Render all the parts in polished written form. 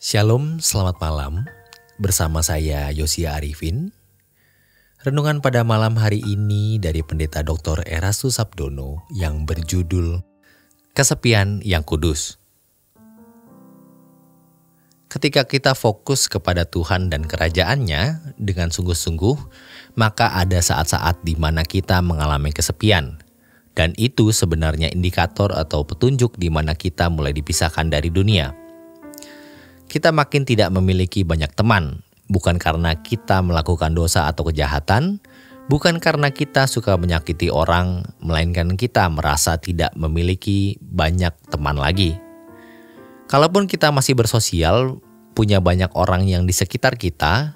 Shalom, selamat malam. Bersama saya Yosia Arifin. Renungan pada malam hari ini dari Pendeta Dr. Erastus Sabdono yang berjudul Kesepian yang Kudus. Ketika kita fokus kepada Tuhan dan kerajaan-Nya dengan sungguh-sungguh, maka ada saat-saat di mana kita mengalami kesepian. Dan itu sebenarnya indikator atau petunjuk di mana kita mulai dipisahkan dari dunia. Kita makin tidak memiliki banyak teman, bukan karena kita melakukan dosa atau kejahatan, bukan karena kita suka menyakiti orang, melainkan kita merasa tidak memiliki banyak teman lagi. Kalaupun kita masih bersosial, punya banyak orang yang di sekitar kita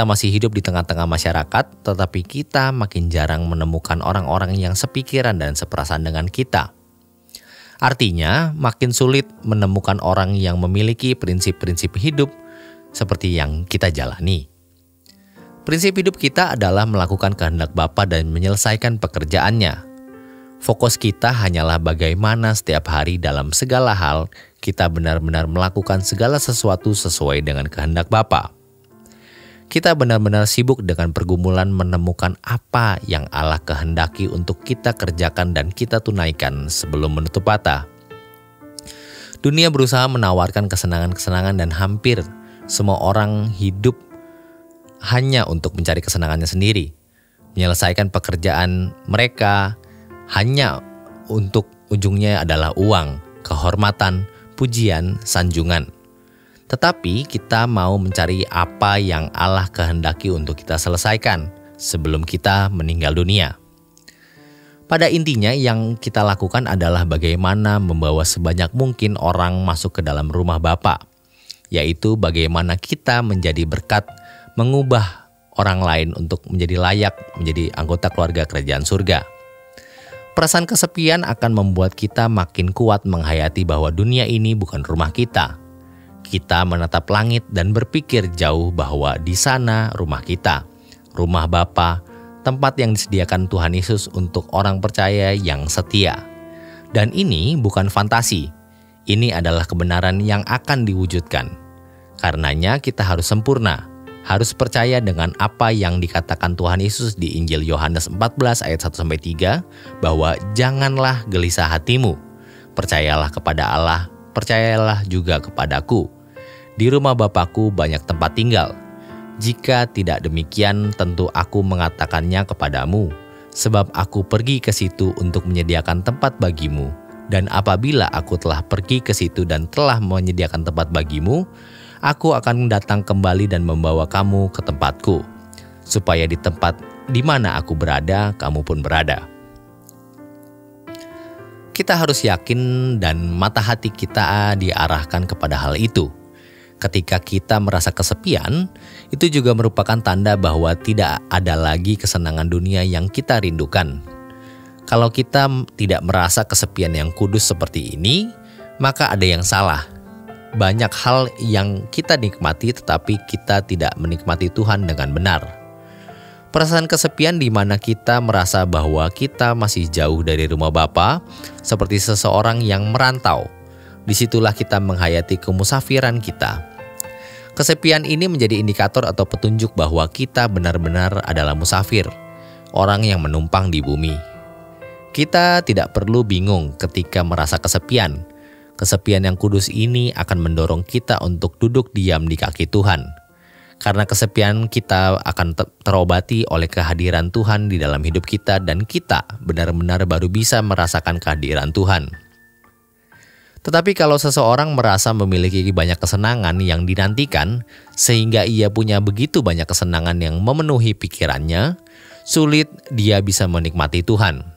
masih hidup di tengah-tengah masyarakat, tetapi kita makin jarang menemukan orang-orang yang sepikiran dan seperasaan dengan kita. Artinya, makin sulit menemukan orang yang memiliki prinsip-prinsip hidup seperti yang kita jalani. Prinsip hidup kita adalah melakukan kehendak Bapa dan menyelesaikan pekerjaannya. Fokus kita hanyalah bagaimana setiap hari dalam segala hal kita benar-benar melakukan segala sesuatu sesuai dengan kehendak Bapa. Kita benar-benar sibuk dengan pergumulan menemukan apa yang Allah kehendaki untuk kita kerjakan dan kita tunaikan sebelum menutup mata. Dunia berusaha menawarkan kesenangan-kesenangan dan hampir semua orang hidup hanya untuk mencari kesenangannya sendiri. Menyelesaikan pekerjaan mereka hanya untuk ujungnya adalah uang, kehormatan, pujian, sanjungan. Tetapi kita mau mencari apa yang Allah kehendaki untuk kita selesaikan sebelum kita meninggal dunia. Pada intinya yang kita lakukan adalah bagaimana membawa sebanyak mungkin orang masuk ke dalam rumah Bapa, yaitu bagaimana kita menjadi berkat, mengubah orang lain untuk menjadi layak menjadi anggota keluarga kerajaan surga. Perasaan kesepian akan membuat kita makin kuat menghayati bahwa dunia ini bukan rumah kita. Kita menatap langit dan berpikir jauh bahwa di sana rumah kita, rumah Bapa, tempat yang disediakan Tuhan Yesus untuk orang percaya yang setia. Dan ini bukan fantasi, ini adalah kebenaran yang akan diwujudkan. Karenanya kita harus sempurna, harus percaya dengan apa yang dikatakan Tuhan Yesus di Injil Yohanes 14 ayat 1-3, bahwa janganlah gelisah hatimu, percayalah kepada Allah, percayalah juga kepadaku. Di rumah Bapakku banyak tempat tinggal. Jika tidak demikian, tentu aku mengatakannya kepadamu, sebab aku pergi ke situ untuk menyediakan tempat bagimu. Dan apabila aku telah pergi ke situ dan telah menyediakan tempat bagimu, aku akan datang kembali dan membawa kamu ke tempatku, supaya di tempat di mana aku berada, kamu pun berada. Kita harus yakin dan mata hati kita diarahkan kepada hal itu. Ketika kita merasa kesepian, itu juga merupakan tanda bahwa tidak ada lagi kesenangan dunia yang kita rindukan. Kalau kita tidak merasa kesepian yang kudus seperti ini, maka ada yang salah. Banyak hal yang kita nikmati tetapi kita tidak menikmati Tuhan dengan benar. Perasaan kesepian di mana kita merasa bahwa kita masih jauh dari rumah Bapa, seperti seseorang yang merantau. Disitulah kita menghayati kemusafiran kita. Kesepian ini menjadi indikator atau petunjuk bahwa kita benar-benar adalah musafir, orang yang menumpang di bumi. Kita tidak perlu bingung ketika merasa kesepian. Kesepian yang kudus ini akan mendorong kita untuk duduk diam di kaki Tuhan. Karena kesepian kita akan terobati oleh kehadiran Tuhan di dalam hidup kita dan kita benar-benar baru bisa merasakan kehadiran Tuhan. Tetapi kalau seseorang merasa memiliki banyak kesenangan yang dinantikan, sehingga ia punya begitu banyak kesenangan yang memenuhi pikirannya, sulit dia bisa menikmati Tuhan.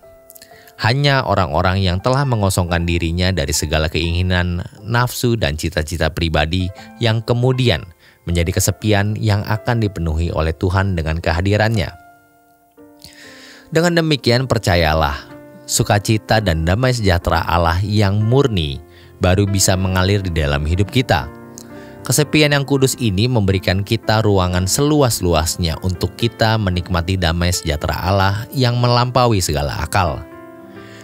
Hanya orang-orang yang telah mengosongkan dirinya dari segala keinginan, nafsu, dan cita-cita pribadi yang kemudian menjadi kesepian yang akan dipenuhi oleh Tuhan dengan kehadirannya. Dengan demikian percayalah, sukacita dan damai sejahtera Allah yang murni baru bisa mengalir di dalam hidup kita. Kesepian yang kudus ini memberikan kita ruangan seluas-luasnya untuk kita menikmati damai sejahtera Allah yang melampaui segala akal.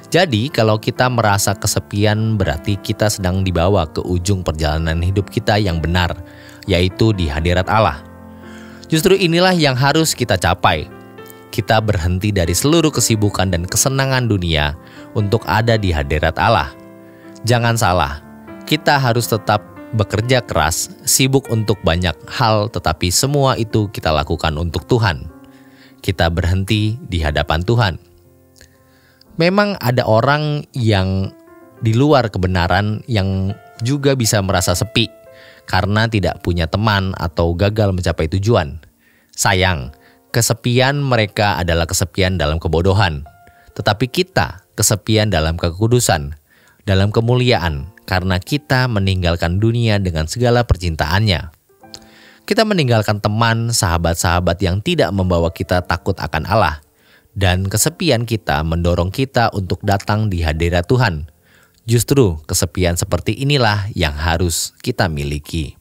Jadi kalau kita merasa kesepian berarti kita sedang dibawa ke ujung perjalanan hidup kita yang benar, yaitu di hadirat Allah. Justru inilah yang harus kita capai. Kita berhenti dari seluruh kesibukan dan kesenangan dunia untuk ada di hadirat Allah. Jangan salah, kita harus tetap bekerja keras, sibuk untuk banyak hal, tetapi semua itu kita lakukan untuk Tuhan. Kita berhenti di hadapan Tuhan. Memang ada orang yang di luar kebenaran yang juga bisa merasa sepi karena tidak punya teman atau gagal mencapai tujuan. Sayang, kesepian mereka adalah kesepian dalam kebodohan. Tetapi kita kesepian dalam kekudusan, dalam kemuliaan, karena kita meninggalkan dunia dengan segala percintaannya. Kita meninggalkan teman, sahabat-sahabat yang tidak membawa kita takut akan Allah. Dan kesepian kita mendorong kita untuk datang di hadirat Tuhan. Justru kesepian seperti inilah yang harus kita miliki.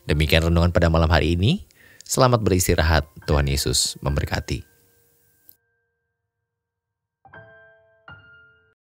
Demikian renungan pada malam hari ini. Selamat beristirahat. Tuhan Yesus memberkati.